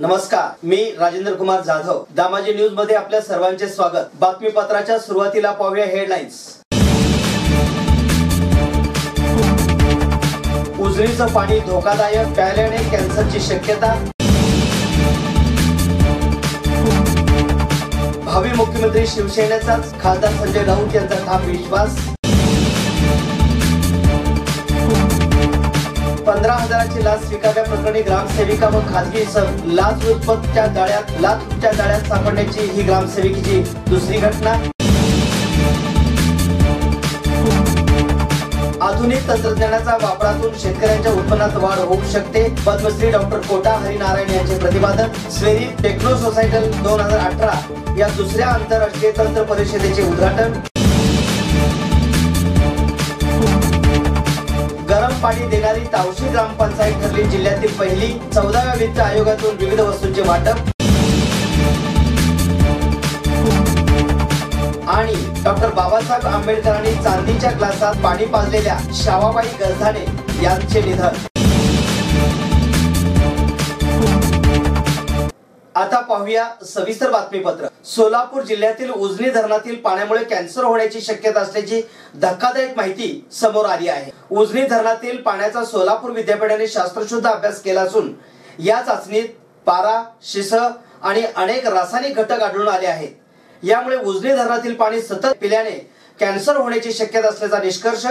नमस्कार, मी राजेंद्र कुमार जाधव. दामाजी न्यूज मध्ये आपल्या सर्वांचे स्वागत. बातमीपत्राच्या सुरुवातीला पाहूया हेडलाईन्स. उजनीचं पाणी धोकादायक, प्यायल्याने कॅन्सरची शक्यता. भावी मुख्यमंत्री शिवसेनेचाच, खासदार संजय राऊत यांचा ठाम विश्वास. 15,000ची लाच स्वीकारल्याप्रकरणी ग्रामसेविका व खासगी लाचलुचपतच्या जाळ्यात सापडण्याची ही ग्रामसेविकेची दुसरी घटना. आधुनिक तंत्रज्ञानाच्या वापरातून शेतकऱ्यांच्या उत्पन्नात वाढ होऊ शकते. पद्मश्री डॉक्टर कोटा हरिनारायण यांचे प्रतिपादन. स्वेरी टेक्नो सोसायटल 2018 या दुसऱ्या आंतरराष्ट्रीय तंत्र परिषदेचे उद्घाटन. गरम पाणी देणारी तावशी ग्रामपंचायत ठरली जिल्ह्यातील पहिली. 14व्या वित्त आयोगातून विविध वस्तूंचे वाटप. आणि डॉक्टर बाबासाहेब आंबेडकरांनी चांदीच्या ग्लासात पाणी पाजलेल्या शावाबाई गलधाणे यांचे निधन. आता पाहूया सविस्तर बातमीपत्र. सोलापूर जिल्ह्यातील उजनी धरणातील पाण्यामुळे कॅन्सर होण्याची शक्यता असल्याची धक्कादायक माहिती समोर आली आहे. उजनी धरणातील पाण्याचा सोलापूर विद्यापीठाने शास्त्रशुद्ध अभ्यास केला असून या चाचणीत पारा, शिस आणि अनेक रासायनिक घटक आढळून आले आहेत. यामुळे उजनी धरणातील पाणी सतत पिल्याने कॅन्सर होण्याची शक्यता असल्याचा निष्कर्ष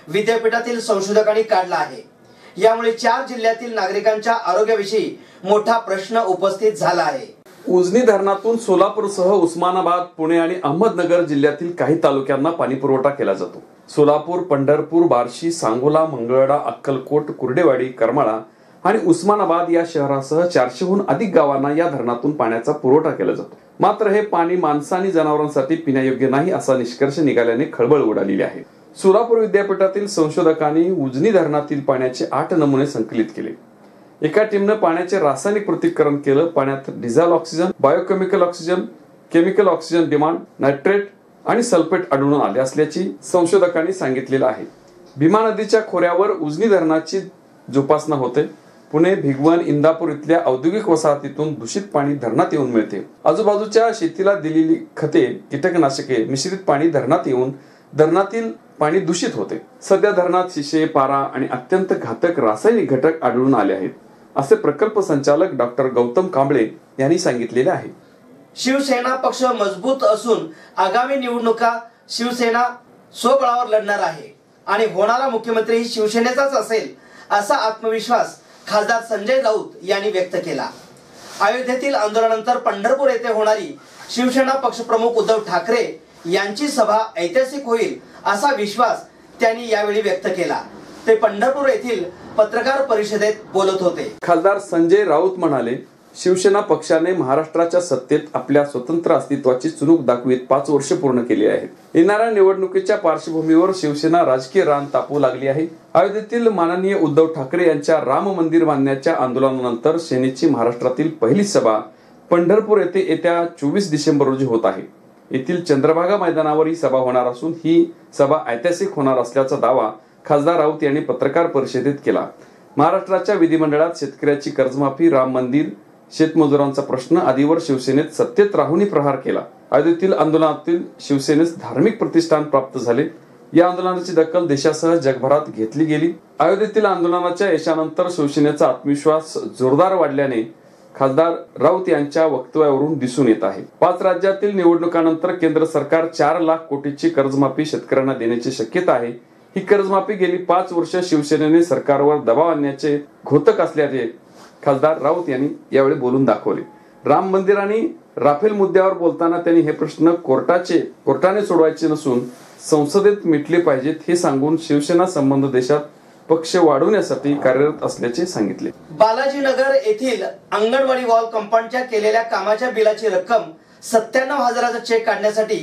विद्यापीठातील संशोधकांनी काढला आहे. यामुळे 4 जिल्ह्यातील नागरिकांच्या आरोग्याविषयी मोठा प्रश्न उपस्थित झाला आहे. उजनी धरणातून सोलापूरसह उस्मानाबाद, पुणे आणि अहमदनगर जिल्ह्यातील काही तालुक्यांना पाणी पुरवठा केला जातो. सोलापूर, पंढरपूर, बार्शी, सांगोला, मंगळवेढा, अक्कलकोट, कुर्डेवाडी, करमाळा आणि उस्मानाबाद या शहरासह 400हून अधिक गावांना या धरणातून पाण्याचा पुरवठा केला जातो. मात्र हे पाणी माणसं आणि जनावरांसाठी पिण्यायोग्य नाही असा निष्कर्ष निघाल्याने खळबळ उडालेली आहे. सोलापूर विद्यापीठातील संशोधकांनी उजनी धरणातील पाण्याचे 8 नमुने संकलित केले. एका टीमने पाण्याचे रासायनिक पृथक्करण केलं. पाण्यात dissolve oxygen, biochemical oxygen, chemical oxygen demand, nitrate आणि सल्फेट आढळून आले असल्याची संशोधकांनी सांगितलेलं आहे. भीमा नदीच्या खोऱ्यावर उजनी धरणाची जोपासना होते. पुणे, भिगवण, इंदापूर इथल्या औद्योगिक वसाहतीतून दूषित पाणी धरणात येऊन मिळते. आजूबाजूच्या शेतीला दिलेली खते, कीटकनाशके मिश्रित पाणी धरणात येऊन धरणातील पाणी दूषित होते. सध्या धरणात शिशे, पारा आणि अत्यंत घातक रासायनिक घटक आढळून आले आहेत, असे प्रकल्प संचालक डॉक्टर गौतम कांबळे यांनी सांगितलेले आहे. शिवसेना पक्ष मजबूत असून आगामी निवडणुका शिवसेना स्वबळावर लढणार आहे आणि होणारा मुख्यमंत्री ही शिवसेनेचाच असेल असा आत्मविश्वास खासदार संजय राऊत यांनी व्यक्त केला. अयोध्येतील आंदोलनानंतर पंढरपूर येथे होणारी शिवसेना पक्षप्रमुख उद्धव ठाकरे यांची सभा ऐतिहासिक होईल असा विश्वास त्यांनी यावेळी व्यक्त केला. ते पंढरपूर येथील पत्रकार परिषदेत बोलत होते. खासदार संजय राऊत म्हणाले, शिवसेना पक्षाने महाराष्ट्राच्या सत्तेत आपल्या स्वतंत्र अस्तित्वाची चुणूक दाखवीत 5 वर्ष पूर्ण केली आहेत. येणाऱ्या निवडणुकीच्या पार्श्वभूमीवर शिवसेना राजकीय रान तापवू लागली आहे. अयोध्येतील माननीय उद्धव ठाकरे यांच्या राम मंदिर बांधण्याच्या आंदोलनानंतर सेनेची महाराष्ट्रातील पहिली सभा पंढरपूर येथे येत्या 24 डिसेंबर रोजी होत आहे. येथील चंद्रभागा मैदानावर ही सभा होणार असून ही सभा ऐतिहासिक होणार असल्याचा दावा खासदार राऊत यांनी पत्रकार परिषदेत केला. महाराष्ट्राच्या विधिमंडळात शेतकऱ्याची कर्जमाफी, राम मंदिर, शेतमजुरांचा प्रश्न आदीवर शिवसेनेत सत्तेत राहूनही प्रहार केला. अयोध्येतील आंदोलनातील शिवसेनेस धार्मिक प्रतिष्ठान प्राप्त झाले. या आंदोलनाची दखल देशासह जगभरात घेतली गेली. अयोध्येतील आंदोलनाच्या यशानंतर शिवसेनेचा आत्मविश्वास जोरदार वाढल्याने खासदार राऊत यांच्या वक्तव्यावरून दिसून येत आहे. 5 राज्यातील निवडणुकांनंतर केंद्र सरकार 4 लाख कोटीची कर्जमाफी शेतकऱ्यांना देण्याची शक्यता आहे. ही कर्जमाफी गेली 5 वर्ष शिवसेनेने सरकारवर दबाव आणण्याचे घोतक असल्याचे खासदार राऊत यांनी यावेळी बोलून दाखवले. राम मंदिर आणि राफेल मुद्द्यावर बोलताना त्यांनी हे प्रश्न कोर्टाने सोडवायचे नसून संसदेत मिटले पाहिजेत हे सांगून शिवसेना संबंध देशात पक्ष वाढवण्यासाठी कार्यरत असल्याचे सांगितले. बालाजीनगर येथील अंगणवाडी वॉल कंपाऊंडच्या केलेल्या कामाच्या बिलाची रक्कम 97,000चा चेक काढण्यासाठी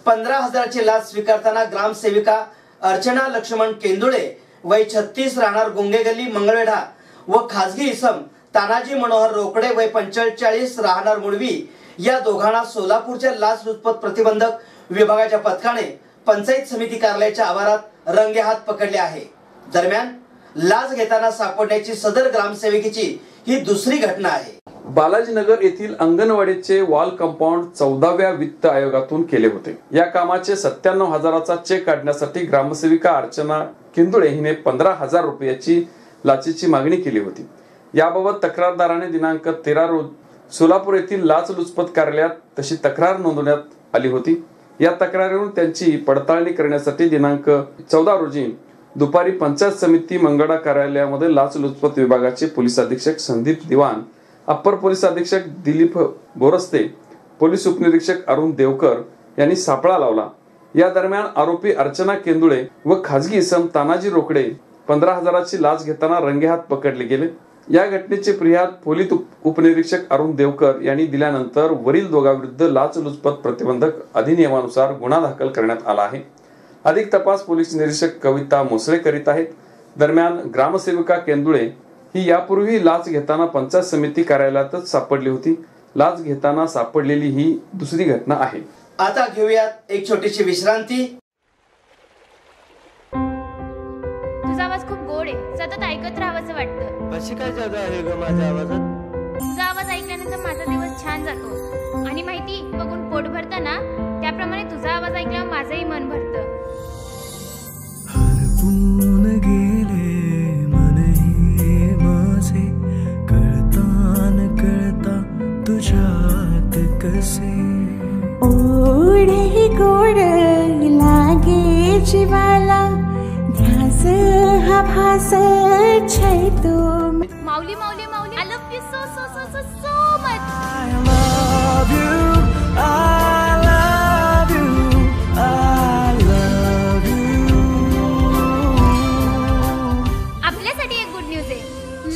15,000ची लाच स्वीकारताना ग्रामसेविका अर्चना लक्ष्मण केंदुळे वय 36 राहणार गुंगे गल्ली मंगळवेढा व खासगी इसम तानाजी मनोहर रोकडे वय 45 राहणार मुळवी या दोघांना सोलापूरच्या लाचलुचपत प्रतिबंधक विभागाच्या पथकाने पंचायत समिती कार्यालयाच्या आवारात रंगेहात पकडले आहे. दरम्यान लाच घेताना सापडण्याची सदर ग्रामसेविकेची ही दुसरी घटना आहे. बालाजीनगर येथील अंगणवाडीचे वॉल कंपाऊंड 14व्या वित्त आयोगातून केले होते. या कामाचे 97,000चा चेक काढण्यासाठी ग्रामसेविका अर्चना केंदुळे हिने 15,000 रुपयाची लाचेची मागणी केली होती. याबाबत तक्रारदाराने दिनांक 13 रोज सोलापूर येथील लाचलुचपत कार्यालयात तशी तक्रार नोंदवण्यात आली होती. या तक्रारीवरून त्यांची पडताळणी करण्यासाठी दिनांक 14 रोजी दुपारी पंचायत समिती मंगळा कार्यालयामध्ये लाचलुचपत विभागाचे पोलीस अधीक्षक संदीप दिवान, अप्पर पोलीस अधीक्षक दिलीप बोरस्ते, पोलीस उपनिरीक्षक अरुण देवकर यांनी सापळा लावला. या दरम्यान आरोपी अर्चना केंदुळे व खाजगी इसम तानाजी रोकडे 15,000ची लाच घेताना रंगेहात पकडले गेले. या घटनेची फिर्याद पोलीस उपनिरीक्षक अरुण देवकर यांनी दिल्यानंतर वरील दोघांविरुद्ध लाचलुचपत प्रतिबंधक अधिनियमानुसार गुन्हा दाखल करण्यात आला आहे. अधिक तपास पोलीस निरीक्षक कविता मोसळे करीत आहेत. दरम्यान ग्रामसेविका केंदुळे ही यापूर्वी लाच घेताना पंचायत समिती कार्यालयातच सापडली होती. लाच घेताना सापडलेली ही दुसरी घटना आहे. आता घेऊयात एक छोटीशी विश्रांती. तुझा आवाज खूप गोड आहे, सतत ऐकत राहावंसं वाटतं. अशी काय जागा आहे ग माझ्या आवाजात? तुझा आवाज ऐकल्यानंतर माझा दिवस छान जातो. आणि माहिती बघून पोट भरतं ना, त्याप्रमाणे तुझा आवाज ऐकल्यावर माझंही मन भरतं. हरपून गेले मन हे माझे, कळता न कळता तुझ्यात कसे. ओढे गोड लागे जीवाला, ध्यास हा भास छैतो. Mauli Mauli Mauli, I love you so so so so so much. I love you, I love you, I love you. आपल्यासाठी एक गुड न्यूज आहे.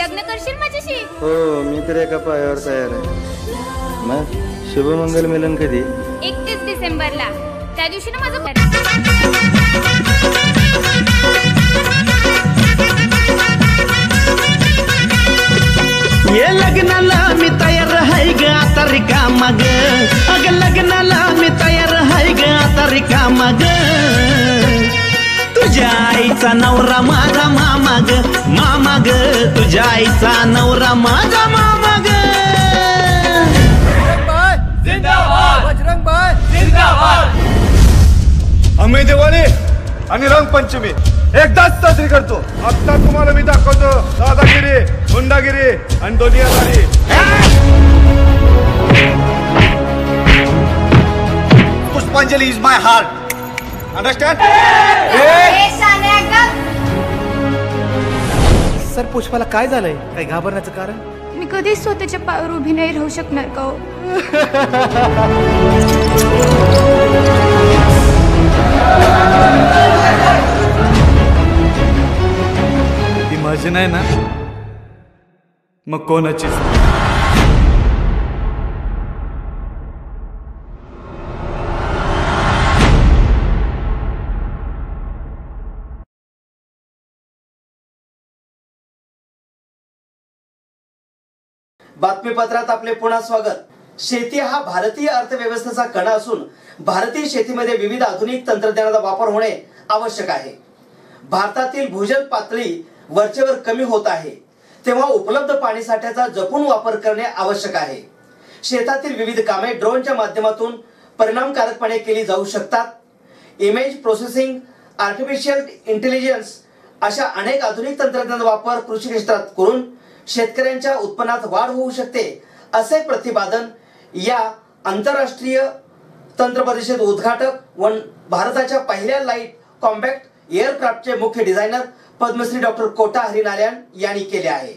लग्न करशील माझ्याशी? हो, मी तर एका पायावर तयार आहे. मग शुभमंगल मिलन कधी? 31 डिसेंबरला. त्या दिवशी ना माझं ये लग्नाला मी तयार आहे ग आता रिकामा ग. अग लग्नाला मी तयार आहे ग आता रिकामा ग. तुझ्या आईचा नवरा माझा मामा ग, मामा ग. तुझ्या आईचा नवरा माझा मामा ग. जिंदाबाद बजरंग बाय जिंदाबाद. आम्ही दिवाळी आणि रंगपंचमी एकदाच साजरी करतो. आता तुम्हाला मी दाखवतो दादागिरी, गुंडागिरी आणि दुनियादारी. Pushpanjali is my heart. Understand? Sir, पुष्पाला काय झालंय? काय घाबरण्याचं कारण? मी कधीच स्वतःच्या पायावर उभी नाही राहू शकणार का हो? ती माझी नाही ना, मग कोणाची? बातमीपत्रात आपले पुन्हा स्वागत. शेती हा भारतीय अर्थव्यवस्थेचा कणा असून भारतीय शेतीमध्ये विविध आधुनिक तंत्रज्ञानाचा वापर होणे आवश्यक आहे. भारतातील भूजल पातळी वरचेवर कमी होत आहे, तेव्हा उपलब्ध पाणी साठ्याचा जपून वापर करणे आवश्यक आहे. शेतातील विविध कामे ड्रोनच्या माध्यमातून परिणामकारकपणे केली जाऊ शकतात. इमेज प्रोसेसिंग, आर्टिफिशियल इंटेलिजन्स अशा अनेक आधुनिक तंत्रज्ञानाचा वापर कृषी क्षेत्रात करून शेतकऱ्यांच्या उत्पन्नात वाढ होऊ शकते, असे प्रतिपादन या आंतरराष्ट्रीय तंत्र परिषद उद्घाटक व भारताच्या पहिल्या लाईट कॉम्पॅक्ट एअरक्राफ्टचे मुख्य डिझायनर पद्मश्री डॉक्टर कोटा हरिनारायण यांनी केले आहे.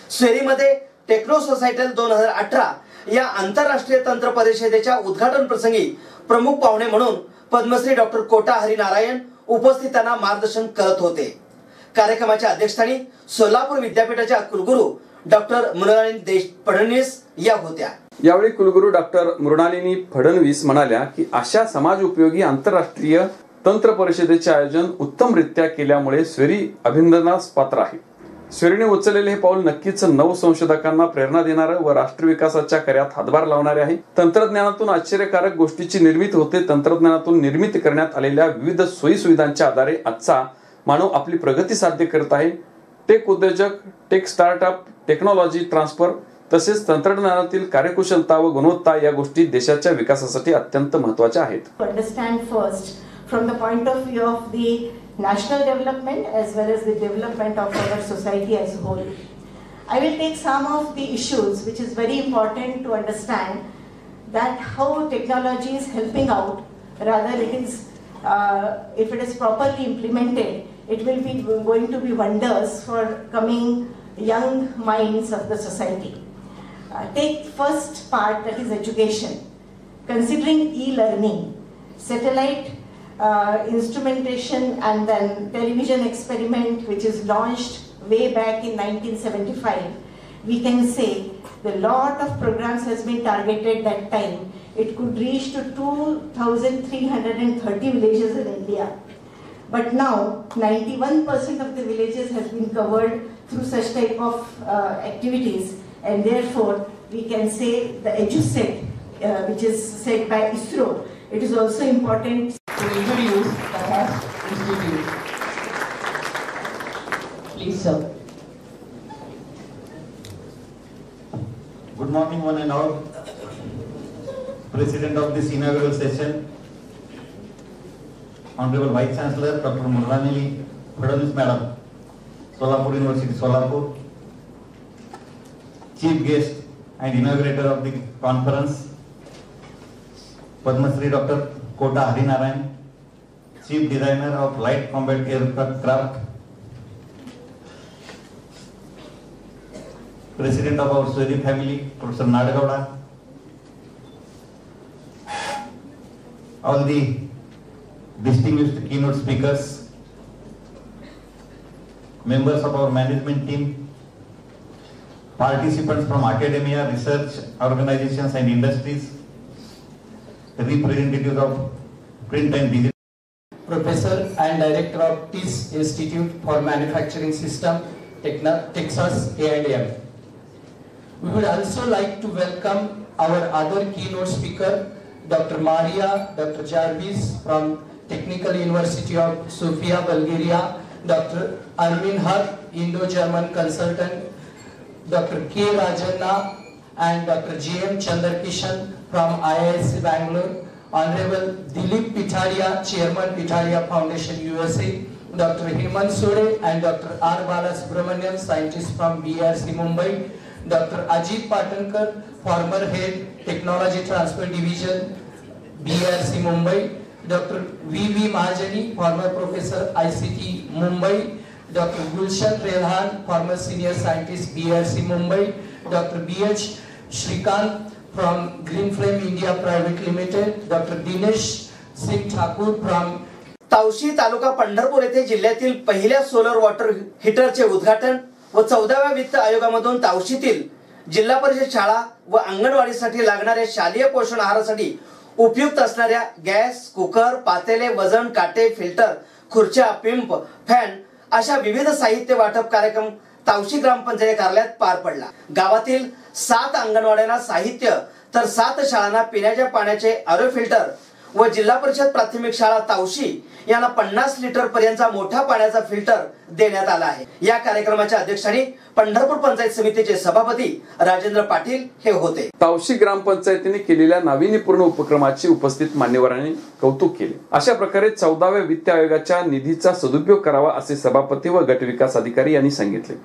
स्वेरीमध्ये टेक्नो सोसायटल 2018 या आंतरराष्ट्रीय तंत्र परिषदेच्या उद्घाटन प्रसंगी प्रमुख पाहुणे म्हणून पद्मश्री डॉक्टर कोटा हरिनारायण उपस्थितांना मार्गदर्शन करत होते. कार्यक्रमाच्या अध्यक्षस्थानी सोलापूर विद्यापीठाच्या कुलगुरू डॉक्टर मृणालिनी फडणवीस या होत्या. यावेळी कुलगुरू डॉक्टर मृणालिनी फडणवीस म्हणाल्या की अशा समाज उपयोगी आंतरराष्ट्रीय तंत्र परिषदेचे आयोजन उत्तमरित्या केल्यामुळे स्वेरी अभिनंदनास पात्र आहे. स्वेरीने उचललेले हे पाऊल नक्कीच नवसंशोधकांना प्रेरणा देणारं व राष्ट्र विकासाच्या कार्यात हातभार लावणारे आहे. तंत्रज्ञानातून आश्चर्यकारक गोष्टीची निर्मिती होते. तंत्रज्ञानातून निर्मित करण्यात आलेल्या विविध सोयी सुविधांच्या आधारे आजचा मानव आपली प्रगती साध्य करत आहे. टेक उद्योजक, टेक स्टार्टअप, टेक्नॉलॉजी ट्रान्सफर तसेच तंत्रज्ञानातील कार्यकुशलता व गुणवत्ता या गोष्टी देशाच्या विकासासाठी अत्यंत महत्त्वाच्या आहेत. Understand first from the point of view of the national development as well as the development of our society as a whole. I will take some of the issues which is very important to understand that how technology is helping out. Rather, it is if it is properly implemented, it will be going to be wonders for coming young minds of the society. Take first part, that is education. Considering e-learning, satellite instrumentation and then television experiment which is launched way back in 1975, we can say the lot of programs has been targeted that time. It could reach to 2,330 villages in India. But now 91% of the villages has been covered through such type of activities, and therefore we can say the EduSat which is set by ISRO, it is also important to introduce the HASP Institute. Please, sir. Good morning, one and all. President of this inaugural session, Honorable Vice Chancellor Dr. Murlanili Fadnavis Madam, Solapur University, Solapur. Chief guest and inaugurator of the conference, Padma Shri Dr. Kota Harinarayan, Chief Designer of Light Combat Aircraft, President of our Swedi family, Professor Nadagowda, all the distinguished keynote speakers, members of our management team, participants from academia, research organizations and industries, representatives of print and digital. Professor and Director of TIS Institute for Manufacturing System, Texas A&M. We would also like to welcome our other keynote speaker, Dr. Maria, Dr. Jarvis from Technical University of Sofia, Bulgaria, Dr. Armin Haq, Indo-German consultant, Dr. K. Rajanna and Dr. J.M. Chandrakishan from IISc Bangalore, Honorable Dilip Pithadia, Chairman Pithadia Foundation USA, Dr. Hemant Sode and Dr. R. Balasubramanian, scientist from BRC Mumbai, Dr. Ajit Patankar, former Head Technology Transfer Division, BRC Mumbai, Dr. V.V. Mahajani, former Professor ICT Mumbai, Dr. Gulshan Redhan, former Senior Scientist BRC Mumbai, Dr. B.H. Shrikant from Green Flame India Private Limited, Dr. Dinesh Singh Thakur from Tavashi तालुका पंढरपूर येथे जिल्ह्यातील पहिल्या solar water हीटरचे उद्घाटन व 14व्या वित्त आयोगामधून तावशीतील जिल्हा परिषद शाळा व अंगणवाडीसाठी लागणाऱ्या शालेय पोषण आहारासाठी उपयुक्त असणाऱ्या गॅस, कुकर, पातेले, वजन काटे, फिल्टर, खुर्च्या, पिंप, फॅन अशा विविध साहित्य वाटप कार्यक्रम तावशी ग्रामपंचायत कार्यालयात पार पडला. गावातील 7 अंगणवाड्यांना साहित्य तर 7 शाळांना पिण्याच्या पाण्याचे आरो फिल्टर व जिल्हा परिषद प्राथमिक शाळा तावशी यांना 50 लिटर पर्यंतचा मोठा पाण्याचा फिल्टर देण्यात आला आहे. या कार्यक्रमाच्या अध्यक्षांनी पंढरपूर पंचायत समितीचे सभापती राजेंद्र पाटील हे होते. तावशी ग्रामपंचायतीने केलेल्या नाविन्यपूर्ण उपक्रमाचे उपस्थित मान्यवरांनी कौतुक केले. अशा प्रकारे 14व्या वित्त आयोगाच्या निधीचा सदुपयोग करावा असे सभापती व गट विकास अधिकारी यांनी सांगितले.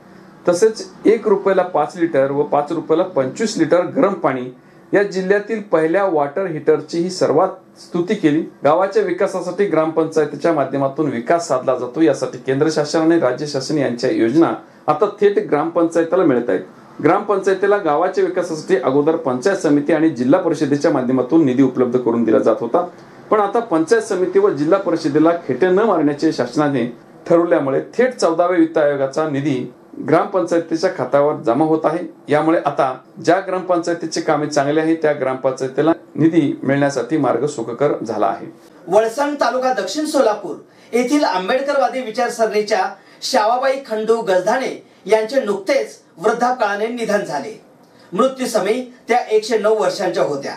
तसेच 1 रुपयाला 5 लिटर व 5 रुपयाला 25 लिटर गरम पाणी या जिल्ह्यातील पहिल्या वॉटर हीटरची ही सर्वात स्तुती केली. गावाच्या विकासासाठी ग्रामपंचायतीच्या माध्यमातून विकास साधला जातो. यासाठी केंद्र शासन आणि राज्य शासन यांच्या योजना आता थेट ग्रामपंचायतीला मिळत आहेत. ग्रामपंचायतीला गावाच्या विकासासाठी अगोदर पंचायत समिती आणि जिल्हा परिषदेच्या माध्यमातून निधी उपलब्ध करून दिला जात होता, पण आता पंचायत समिती व जिल्हा परिषदेला खेटे न मारण्याचे शासनाने ठरवल्यामुळे थेट 14व्या वित्त आयोगाचा निधी ग्रामपंचायतीच्या खात्यावर जमा होत आहे. यामुळे आता ज्या ग्रामपंचायतीचे कामे चांगले आहे त्या ग्रामपंचायतीला निधी मिळण्यासाठी मार्ग सुखकर झाला आहे. वळसंग तालुका दक्षिण सोलापूर येथील आंबेडकरवादी विचारसरणीच्या शावाबाई खंडू गजधाणे यांचे नुकतेच वृद्धापकाळाने निधन झाले. मृत्यूसमयी त्या 109 वर्षांच्या होत्या.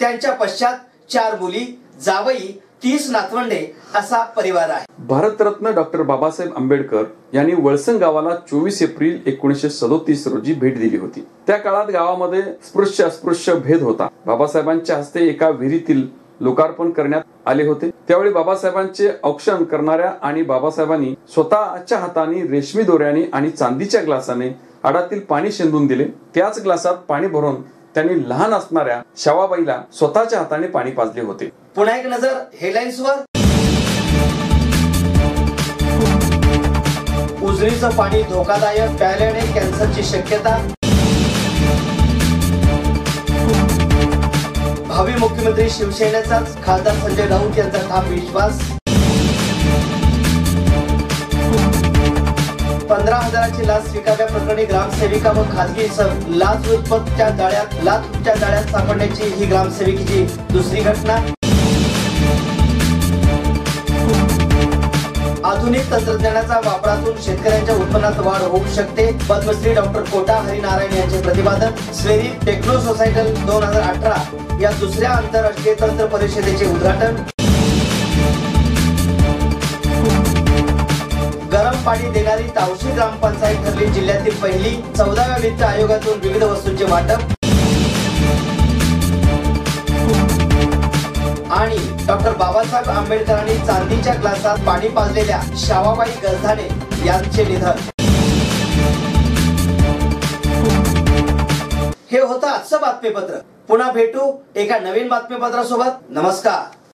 त्यांच्या पश्चात 4 मुली, जावई 30 नातवंडे असा परिवार आहे. भारतरत्न डॉक्टर बाबासाहेब आंबेडकर यांनी वळसंग गावाला 24 एप्रिल 1937 रोजी भेट दिली होती. त्या काळात गावामध्ये स्पृश्य अस्पृश्य भेद होता. बाबासाहेबांच्या हस्ते एका विहिरीतील लोकार्पण करण्यात आले होते. त्यावेळी बाबासाहेबांचे औक्षण करणाऱ्या आणि बाबासाहेबांनी स्वतःच्या हाताने रेशमी दोऱ्याने आणि चांदीच्या ग्लासाने आडातील पाणी शेंदून दिले. त्याच ग्लासात पाणी भरून त्यांनी लहान असणाऱ्या शावाबाईला स्वतःच्या हाताने पाणी पाजले होते. पुन्हा एक नजर हेडलाईन्सवर. उजनीचं पाणी धोकादायक, प्यायल्याने कॅन्सरची शक्यता. भावी मुख्यमंत्री शिवसेनेचाच, खासदार संजय राऊत यांचा ठाम विश्वास. 15,000ची लाच स्वीकारल्याप्रकरणी ग्रामसेविका व खासगी लाचलुचपतच्या जाळ्यात सापडण्याची ही ग्रामसेविकेची दुसरी घटना. आधुनिक तंत्रज्ञानाच्या वापरातून शेतकऱ्यांच्या उत्पन्नात वाढ होऊ शकते. पद्मश्री डॉक्टर कोटा हरिनारायण यांचे प्रतिपादन. स्वेरी टेक्नो सोसायटल 2018 या दुसऱ्या आंतरराष्ट्रीय तंत्र परिषदेचे उद्घाटन. गरम पाणी देणारी तावशी ग्रामपंचायत ठरली जिल्ह्यातील पहिली. 14व्या वित्त आयोगातून विविध वस्तूंचे वाटप. आणि डॉक्टर बाबासाहेब आंबेडकरांनी चांदीच्या ग्लासात पाणी पाजलेल्या शावाबाई गजधाने यांचे निधन. हे होतं आजचं बातमीपत्र. पुन्हा भेटू एका नवीन बातमीपत्रासोबत. नमस्कार.